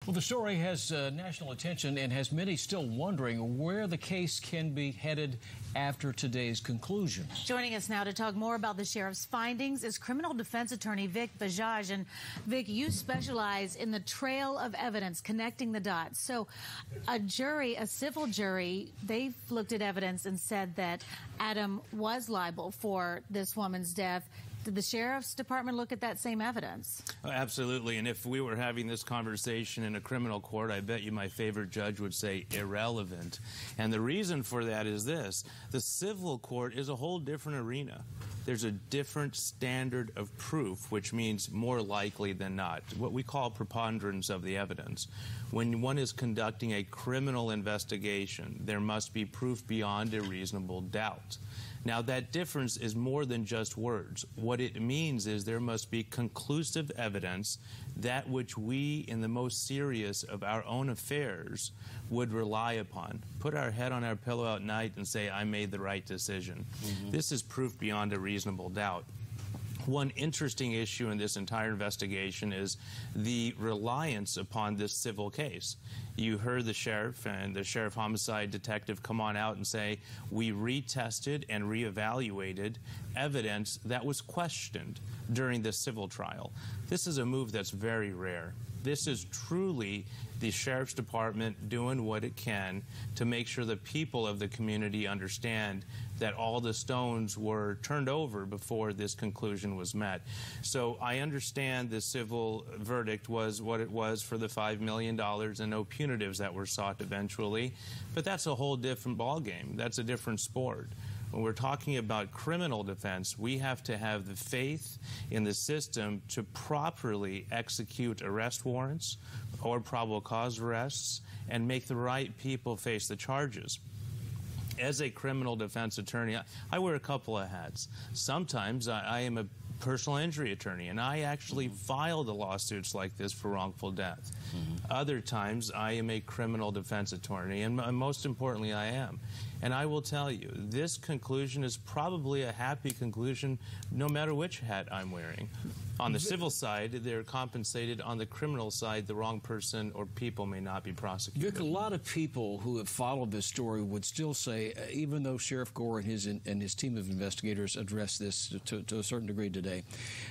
Well, the story has national attention and has many still wondering where the case can be headed after today's conclusion. Joining us now to talk more about the sheriff's findings is criminal defense attorney Vikas Bajaj. And Vic, you specialize in the trail of evidence, connecting the dots. So a jury, a civil jury, they've looked at evidence and said that Adam was liable for this woman's death. Did the sheriff's department look at that same evidence? Absolutely. And if we were having this conversation in a criminal court, I bet you my favorite judge would say irrelevant. And the reason for that is this. The civil court is a whole different arena. There's a different standard of proof, which means more likely than not, what we call preponderance of the evidence. When one is conducting a criminal investigation, there must be proof beyond a reasonable doubt. Now, that difference is more than just words. What it means is there must be conclusive evidence, that which we, in the most serious of our own affairs, would rely upon. Put our head on our pillow at night and say, I made the right decision. This is proof beyond a reasonable doubt. One interesting issue in this entire investigation is the reliance upon this civil case. You heard the sheriff and the sheriff homicide detective come on out and say, we retested and reevaluated evidence that was questioned during the civil trial. This is a move that's very rare. This is truly the sheriff's department doing what it can to make sure the people of the community understand that all the stones were turned over before this conclusion was met. So I understand the civil verdict was what it was for the $5 million and no punitives that were sought eventually, but that's a whole different ballgame. That's a different sport. When we're talking about criminal defense, we have to have the faith in the system to properly execute arrest warrants or probable cause arrests and make the right people face the charges. As a criminal defense attorney, I wear a couple of hats. Sometimes I am a personal injury attorney, and I actually file the lawsuits like this for wrongful death. Other times, I am a criminal defense attorney, and most importantly, I am. And I will tell you, this conclusion is probably a happy conclusion no matter which hat I'm wearing. On the civil side, they're compensated. On the criminal side, the wrong person or people may not be prosecuted. Vic, a lot of people who have followed this story would still say, even though Sheriff Gore and his team of investigators addressed this to a certain degree today,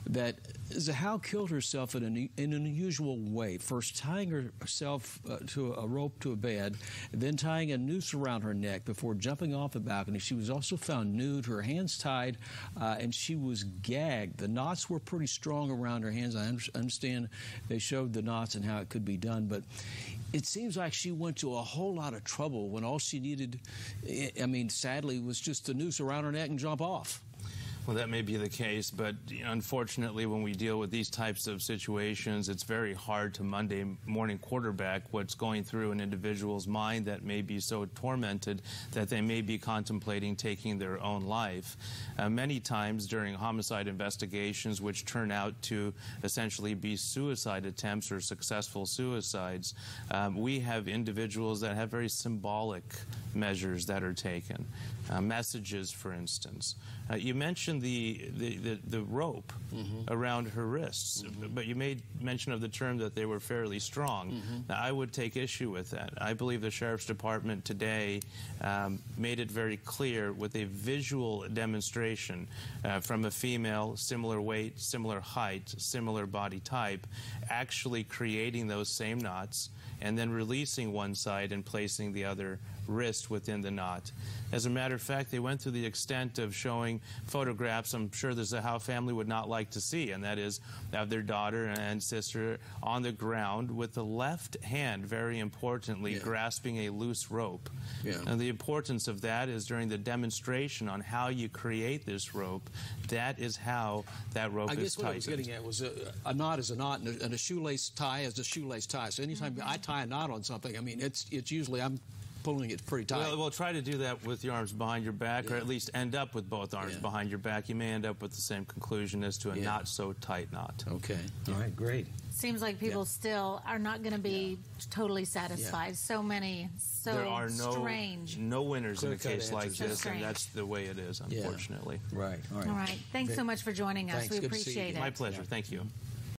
that Zahau killed herself in an unusual way. First tying herself to a rope to a bed, then tying a noose around her neck before jumping off the balcony. She was also found nude, her hands tied, and she was gagged. The knots were pretty strong around her hands. I understand they showed the knots and how it could be done, but it seems like she went to a whole lot of trouble when all she needed, I mean, sadly, was just a noose around her neck and jump off. Well, that may be the case, but unfortunately, when we deal with these types of situations, it's very hard to Monday morning quarterback what's going through an individual's mind that may be so tormented that they may be contemplating taking their own life. Many times during homicide investigations, which turn out to essentially be suicide attempts or successful suicides, we have individuals that have very symbolic measures that are taken. Messages, for instance. You mentioned the rope around her wrists, but you made mention of the term that they were fairly strong. Now, I would take issue with that. I believe the Sheriff's Department today made it very clear with a visual demonstration from a female, similar weight, similar height, similar body type, actually creating those same knots and then releasing one side and placing the other wrist within the knot. As a matter of fact, they went to the extent of showing photographs I'm sure the Zahau family would not like to see, and that is of their daughter and sister on the ground with the left hand, very importantly, grasping a loose rope. And the importance of that is during the demonstration on how you create this rope, that is how that rope is tightened. I guess what I was getting at was a knot is a knot, and a shoelace tie is a shoelace tie. So anytime I tie a knot on something, I mean, it's usually I'm pulling it pretty tight. Well, try to do that with your arms behind your back, or at least end up with both arms behind your back. You may end up with the same conclusion as to a not so tight knot. Okay. All right, great. Seems like people still are not going to be totally satisfied. So many, there are strange. no winners in a case like this, and that's the way it is, unfortunately. Right. All right. Thanks so much for joining us. We appreciate it. My pleasure. Thank you.